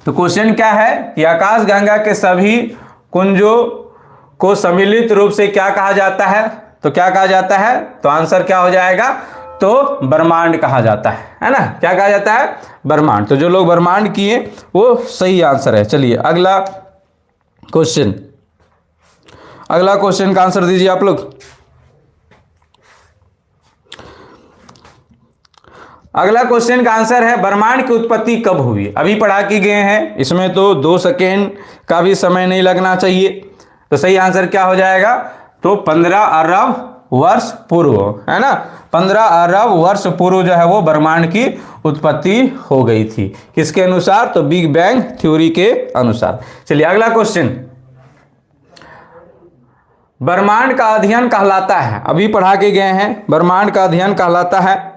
तो क्वेश्चन क्या है कि आकाश गंगा के सभी कुंजों को सम्मिलित रूप से क्या कहा जाता है? तो क्या कहा जाता है? तो आंसर क्या हो जाएगा? तो ब्रह्मांड कहा जाता है ना? क्या कहा जाता है? ब्रह्मांड। तो जो लोग ब्रह्मांड किए वो सही आंसर है। चलिए अगला क्वेश्चन, अगला क्वेश्चन का आंसर दीजिए आप लोग। अगला क्वेश्चन का आंसर है ब्रह्मांड की उत्पत्ति कब हुई? अभी पढ़ा के गए हैं, इसमें तो 2 सेकेंड का भी समय नहीं लगना चाहिए। तो सही आंसर क्या हो जाएगा? तो 15 अरब वर्ष पूर्व, है ना? 15 अरब वर्ष पूर्व जो है वो ब्रह्मांड की उत्पत्ति हो गई थी। किसके अनुसार? तो बिग बैंग थ्योरी के अनुसार। चलिए अगला क्वेश्चन, ब्रह्मांड का अध्ययन कहलाता है, अभी पढ़ा के गए हैं, ब्रह्मांड का अध्ययन कहलाता है।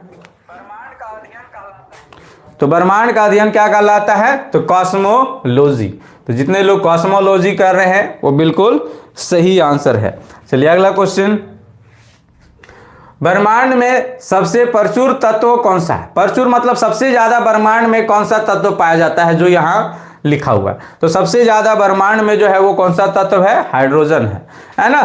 तो ब्रह्मांड का अध्ययन क्या कहलाता है? तो कॉस्मोलॉजी। तो जितने लोग कॉस्मोलॉजी कर रहे हैं वो बिल्कुल सही आंसर है। चलिए अगला क्वेश्चन, ब्रह्मांड में सबसे प्रचुर तत्व कौन सा है? प्रचुर मतलब सबसे ज्यादा ब्रह्मांड में कौन सा तत्व पाया जाता है? जो यहाँ लिखा हुआ है। तो सबसे ज्यादा ब्रह्मांड में जो है वो कौन सा तत्व है? हाइड्रोजन है ना?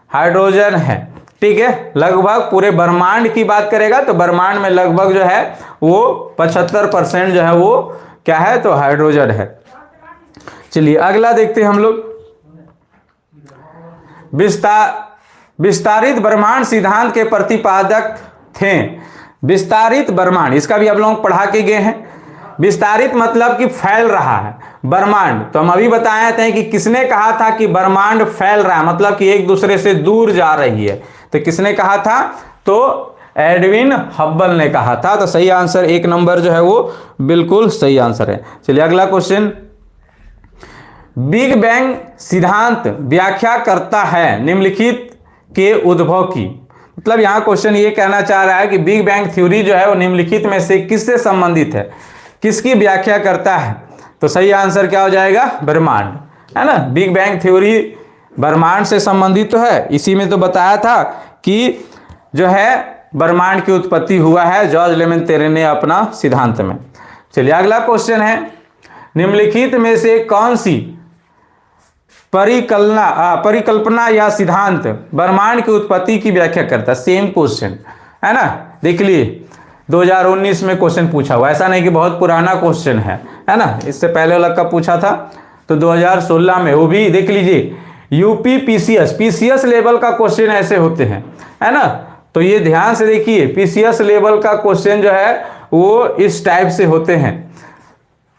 हाइड्रोजन है, ठीक है। लगभग पूरे ब्रह्मांड की बात करेगा तो ब्रह्मांड में लगभग जो है वो 75% जो है वो क्या है? तो हाइड्रोजन है। चलिए अगला देखते हैं हम लोग, विस्तारित ब्रह्मांड सिद्धांत के प्रतिपादक थे। विस्तारित ब्रह्मांड, इसका भी आप लोग पढ़ा के गए हैं। विस्तारित मतलब कि फैल रहा है ब्रह्मांड। तो हम अभी बताए थे कि किसने कहा था कि ब्रह्मांड फैल रहा है, मतलब कि एक दूसरे से दूर जा रही है। तो किसने कहा था? तो एडविन हब्बल ने कहा था। तो सही आंसर 1 नंबर जो है वो बिल्कुल सही आंसर है। चलिए अगला क्वेश्चन, बिग बैंग सिद्धांत व्याख्या करता है निम्नलिखित के उद्भव की। मतलब यहां क्वेश्चन ये कहना चाह रहा है कि बिग बैंग थ्योरी जो है वो निम्नलिखित में से किससे संबंधित है, किसकी व्याख्या करता है? तो सही आंसर क्या हो जाएगा? ब्रह्मांड, है ना? बिग बैंग थ्योरी ब्रह्मांड से संबंधित तो है। इसी में तो बताया था कि जो है ब्रह्मांड की उत्पत्ति हुआ है जॉर्ज लेमेंतेरे ने अपना सिद्धांत में। चलिए अगला क्वेश्चन है, निम्नलिखित में से कौन सी परिकल्पना या सिद्धांत ब्रह्मांड की उत्पत्ति की व्याख्या करता है? सेम क्वेश्चन है ना? देख लिए 2019 में क्वेश्चन पूछा हुआ, ऐसा नहीं कि बहुत पुराना क्वेश्चन है ना? इससे पहले वाला कब पूछा था? तो 2016 में। वो भी देख लीजिए, यूपी पीसीएस लेवल का क्वेश्चन ऐसे होते हैं, है ना? तो ये ध्यान से देखिए, पीसीएस लेवल का क्वेश्चन जो है वो इस टाइप से होते हैं।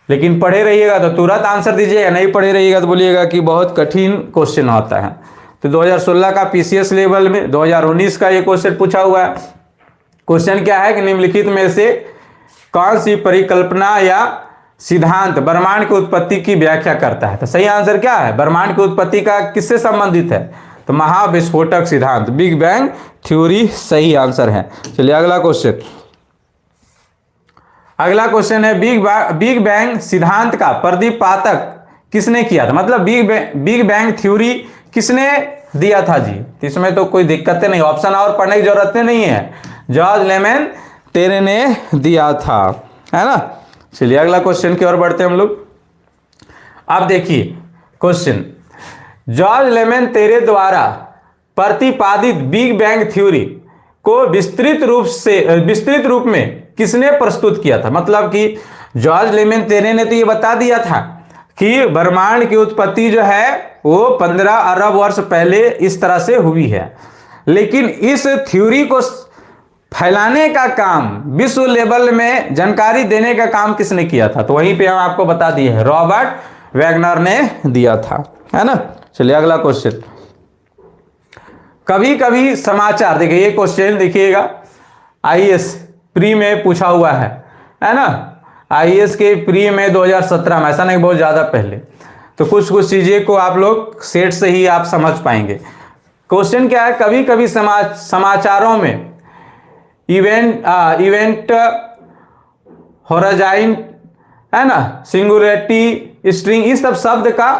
लेकिन पढ़े रहिएगा तो तुरंत आंसर दीजिएगा, नहीं पढ़े रहिएगा तो बोलिएगा कि बहुत कठिन क्वेश्चन होता है। तो 2016 का पीसीएस लेवल में 2019 का ये क्वेश्चन पूछा हुआ है। क्वेश्चन क्या है कि निम्नलिखित में से कौन सी परिकल्पना या सिद्धांत ब्रह्मांड की उत्पत्ति की व्याख्या करता है? तो सही आंसर क्या है? ब्रह्मांड की उत्पत्ति का किससे संबंधित है? तो महाविस्फोटक सिद्धांत, बिग बैंग थ्योरी सही आंसर है। चलिए अगला क्वेश्चन, अगला क्वेश्चन है, बिग बैंग सिद्धांत का प्रतिपादक किसने किया था? मतलब बिग बैंग थ्योरी किसने दिया था जी? तो इसमें तो कोई दिक्कत नहीं, ऑप्शन और पढ़ने की जरूरत नहीं है। जॉर्ज लेमेंतेरे ने दिया था, है ना? चलिए अगला क्वेश्चन की ओर बढ़ते हैं हम लोग। अब देखिए क्वेश्चन, जॉर्ज लेमेंतेरे द्वारा प्रतिपादित बिग बैंग थ्योरी को विस्तृत रूप में किसने प्रस्तुत किया था? मतलब कि जॉर्ज लेमेंतेरे ने तो ये बता दिया था कि ब्रह्मांड की उत्पत्ति जो है वो 15 अरब वर्ष पहले इस तरह से हुई है, लेकिन इस थ्योरी को फैलाने का काम, विश्व लेवल में जानकारी देने का काम किसने किया था? तो वहीं पे हम आपको बता दिए हैं, रॉबर्ट वैगनर ने दिया था, है ना? चलिए अगला क्वेश्चन, कभी कभी समाचार, देखिए ये क्वेश्चन देखिएगा आईएएस प्री में पूछा हुआ है ना? आईएएस के प्री में 2017 में, ऐसा नहीं बहुत ज्यादा पहले। तो कुछ कुछ चीजें को आप लोग सेट से ही आप समझ पाएंगे। क्वेश्चन क्या है, कभी कभी समाचारों में इवेंट होराइजन, है ना, सिंगुलरिटी, स्ट्रिंग, इस सब शब्द का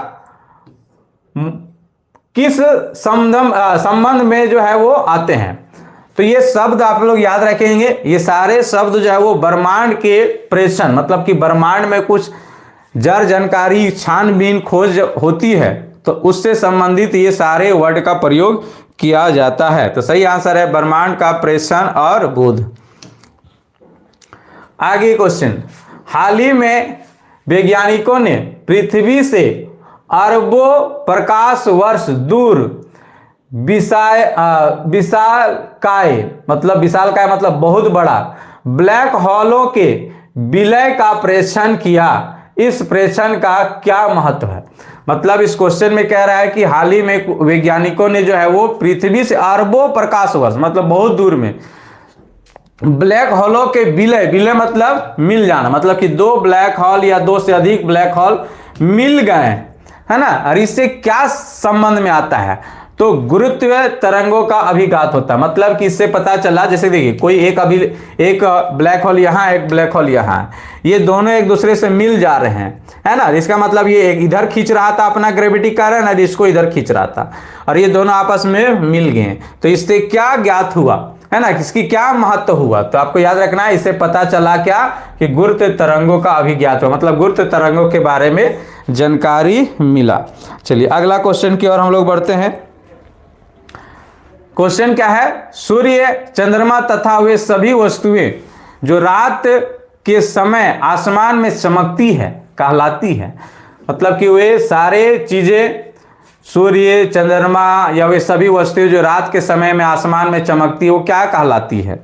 किस संबंध में जो है वो आते हैं? तो ये शब्द आप लोग याद रखेंगे। ये सारे शब्द जो है वो ब्रह्मांड के प्रेषण, मतलब कि ब्रह्मांड में कुछ जड़ जानकारी छानबीन खोज होती है तो उससे संबंधित ये सारे वर्ड का प्रयोग किया जाता है। तो सही आंसर है ब्रह्मांड का प्रेषण और बोध। आगे क्वेश्चन, हाल ही में वैज्ञानिकों ने पृथ्वी से अरबों प्रकाश वर्ष दूर विशालकाय मतलब बहुत बड़ा ब्लैक होलों के विलय का प्रेक्षण किया। इस प्रेक्षण का क्या महत्व है? मतलब इस क्वेश्चन में कह रहा है कि हाल ही में वैज्ञानिकों ने जो है वो पृथ्वी से अरबों प्रकाश वर्ष मतलब बहुत दूर में ब्लैक होलों के विलय मतलब मिल जाना, मतलब कि दो ब्लैक होल या दो से अधिक ब्लैक होल मिल गए, है ना। और इससे क्या संबंध में आता है? तो गुरुत्व तरंगों का अभिघात होता है। मतलब कि इससे पता चला, जैसे देखिए कोई एक ब्लैक होल यहाँ, एक ब्लैक होल यहाँ, ये दोनों एक दूसरे से मिल जा रहे हैं, है ना। इसका मतलब ये एक इधर खींच रहा था अपना ग्रेविटी कारण और इसको इधर खींच रहा था और ये दोनों आपस में मिल गए। तो इससे क्या ज्ञात हुआ, है ना, किसकी क्या महत्व हुआ? तो आपको याद रखना है, इससे पता चला क्या कि गुरुत्व तरंगों का अभिज्ञात हुआ, मतलब गुरुत्व तरंगों के बारे में जानकारी मिला। चलिए अगला क्वेश्चन की ओर हम लोग बढ़ते हैं। क्वेश्चन क्या है? सूर्य, चंद्रमा तथा वे सभी वस्तुएं जो रात के समय आसमान में चमकती है कहलाती है। मतलब कि वे सारे चीजें, सूर्य, चंद्रमा या वे सभी वस्तुएं जो रात के समय में आसमान में चमकती है, वो क्या कहलाती है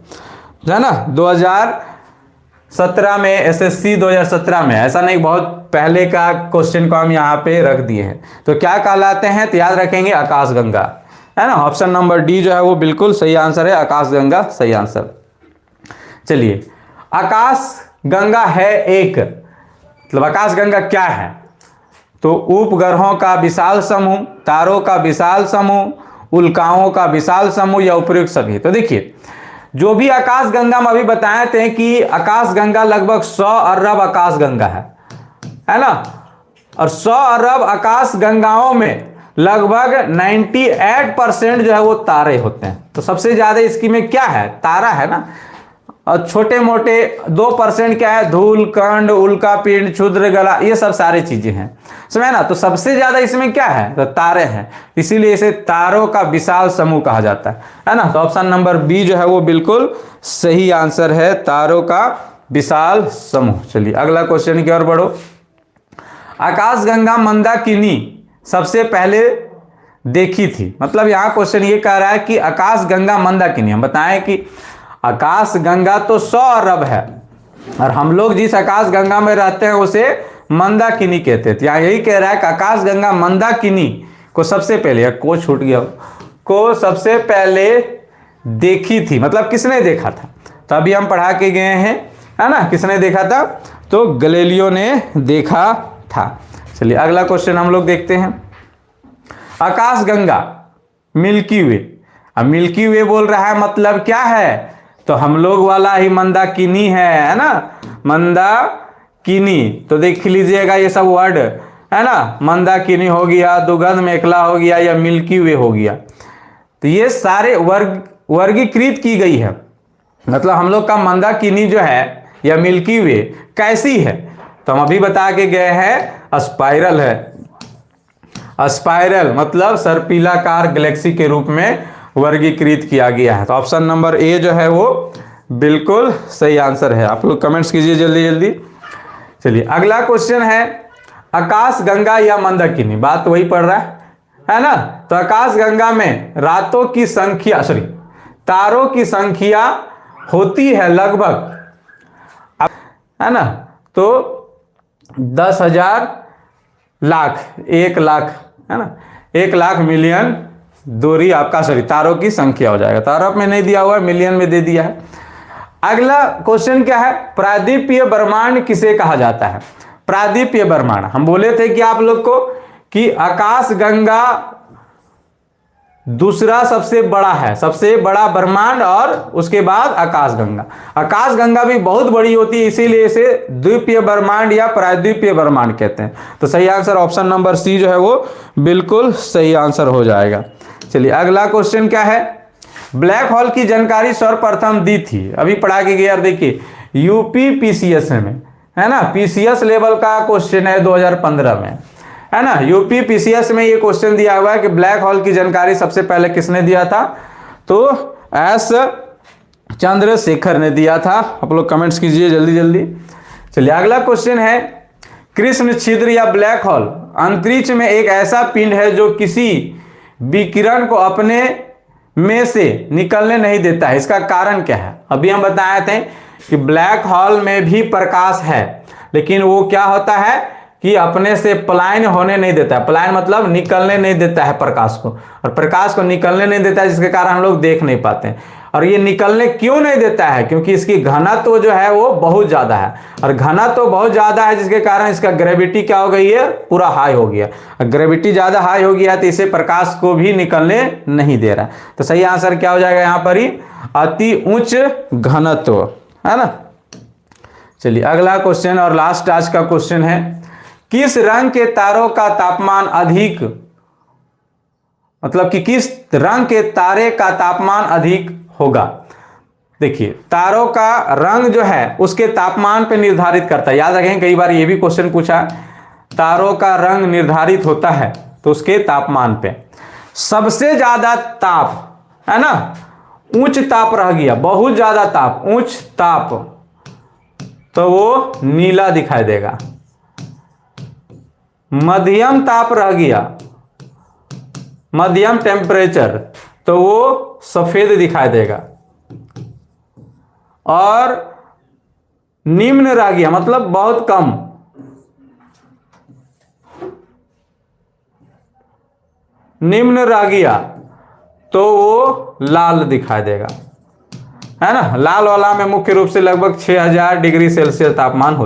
ना। 2017 में एसएससी 2017 में, ऐसा नहीं बहुत पहले का क्वेश्चन को हम यहाँ पे रख दिए हैं। तो क्या कहलाते हैं? तो याद रखेंगे आकाशगंगा, है ना। ऑप्शन नंबर डी जो है वो बिल्कुल सही आंसर है, आकाशगंगा सही आंसर। चलिए, आकाशगंगा है एक, मतलब आकाशगंगा क्या है? तो उपग्रहों का विशाल समूह, तारों का विशाल समूह, उल्काओं का विशाल समूह या उपयुक्त सभी। तो देखिए, जो भी आकाशगंगा में अभी बताए थे कि आकाशगंगा लगभग 100 अरब आकाशगंगा है ना। और 100 अरब आकाशगंगाओं में लगभग 98% जो है वो तारे होते हैं। तो सबसे ज्यादा इसकी में क्या है? तारा है ना। और छोटे मोटे 2% क्या है? धूल कण, उल्का पिंड, क्षुद्र गला, ये सब सारी चीजें हैं, समझे ना। तो सबसे ज्यादा इसमें क्या है? तो तारे हैं, इसीलिए इसे तारों का विशाल समूह कहा जाता है ना। तो ऑप्शन नंबर बी जो है वो बिल्कुल सही आंसर है, तारों का विशाल समूह। चलिए अगला क्वेश्चन की ओर बढ़ो। आकाशगंगा मंदाकिनी सबसे पहले देखी थी। मतलब यहाँ क्वेश्चन ये कह रहा है कि आकाशगंगा मंदाकिनी, हम बताएं कि आकाशगंगा तो 100 अरब है और हम लोग जिस आकाशगंगा में रहते हैं उसे मंदाकिनी कहते थे। यहाँ यही कह रहा है कि आकाशगंगा मंदाकिनी को सबसे पहले, को छूट गया, को सबसे पहले देखी थी। मतलब किसने देखा था? तो अभी हम पढ़ा के गए हैं, है ना, किसने देखा था? तो गैलीलियो ने देखा था। चलिए अगला क्वेश्चन हम लोग देखते हैं। आकाशगंगा मिल्की वे, अब मिल्की वे बोल रहा है, मतलब क्या है? तो हम लोग वाला ही मंदाकिनी है ना, मंदाकिनी। तो देख लीजिएगा ये सब वर्ड, है ना, मंदाकिनी हो गया, दुगंध मेखला हो गया या मिल्की वे हो गया। तो ये सारे वर्गीकृत की गई है। मतलब हम लोग का मंदाकिनी जो है या मिल्की वे कैसी है? तो हम अभी बता के गए हैं, स्पाइरल है। स्पाइरल मतलब सर्पिलाकार गैलेक्सी के रूप में वर्गीकृत किया गया है। तो ऑप्शन नंबर ए जो है वो बिल्कुल सही आंसर है। आप लोग कमेंट्स कीजिए जल्दी जल्दी। चलिए अगला क्वेश्चन है, आकाशगंगा या मंदाकिनी, बात वही पड़ रहा है ना। तो आकाशगंगा में रातों की संख्या, तारों की संख्या होती है लगभग, है ना, तो 10,000 लाख, 1 लाख, है ना, 1 लाख मिलियन दूरी आपका तारों की संख्या हो जाएगा। तो अरब में नहीं दिया हुआ है, मिलियन में दे दिया है। अगला क्वेश्चन क्या है? प्रादीपीय ब्रह्मांड किसे कहा जाता है? प्रादीपीय ब्रह्मांड, हम बोले थे कि आप लोग को कि आकाशगंगा दूसरा सबसे बड़ा है, सबसे बड़ा ब्रह्मांड, और उसके बाद आकाशगंगा। आकाशगंगा भी बहुत बड़ी होती है, इसीलिए इसे द्वीपीय ब्रह्मांड या प्रायद्वीपीय ब्रह्मांड कहते हैं। तो सही आंसर ऑप्शन नंबर सी जो है वो बिल्कुल सही आंसर हो जाएगा। चलिए अगला क्वेश्चन क्या है? ब्लैक होल की जानकारी सर्वप्रथम दी थी, अभी पढ़ा के गया। देखिए यूपी पीसीएस में है ना, पीसीएस लेवल का क्वेश्चन है 2015 में, है ना। यूपी पीसीएस में ये क्वेश्चन दिया हुआ है कि ब्लैक होल की जानकारी सबसे पहले किसने दिया था, तो एस चंद्रशेखर ने दिया था। आप लोग कमेंट्स कीजिए जल्दी जल्दी। चलिए अगला क्वेश्चन है, कृष्ण छिद्र या ब्लैक होल अंतरिक्ष में एक ऐसा पिंड है जो किसी विकिरण को अपने में से निकलने नहीं देता है, इसका कारण क्या है। अभी हम बताए थे कि ब्लैक होल में भी प्रकाश है, लेकिन वो क्या होता है कि अपने से पलायन होने नहीं देता है। पलायन मतलब निकलने नहीं देता है प्रकाश को, और प्रकाश को निकलने नहीं देता है, जिसके कारण हम लोग देख नहीं पाते हैं। और ये निकलने क्यों नहीं देता है, क्योंकि इसकी घनत्व जो है वो बहुत ज़्यादा है, और घनत्व बहुत ज़्यादा है जिसके कारण इसका ग्रेविटी क्या हो गई है, पूरा हाई हो गया। ग्रेविटी ज़्यादा हाई हो गया तो इसे प्रकाश को भी निकलने नहीं दे रहा है। तो सही आंसर क्या हो जाएगा यहाँ पर ही, अति उच्च घनत्व, है ना। चलिए अगला क्वेश्चन और लास्ट आज का क्वेश्चन है, किस रंग के तारों का तापमान अधिक, मतलब कि किस रंग के तारे का तापमान अधिक होगा। देखिए तारों का रंग जो है उसके तापमान पे निर्धारित करता है। याद रखें कई बार ये भी क्वेश्चन पूछा, तारों का रंग निर्धारित होता है तो उसके तापमान पे। सबसे ज्यादा ताप, है ना, उच्च ताप रह गया, बहुत ज्यादा ताप, उच्च ताप, तो वो नीला दिखाई देगा। मध्यम ताप रह गया, मध्यम टेम्परेचर, तो वो सफेद दिखाई देगा। और निम्न रह गया मतलब बहुत कम, निम्न रह गया तो वो लाल दिखाई देगा, है ना। लाल वाला में मुख्य रूप से लगभग 6000 डिग्री सेल्सियस तापमान होता है।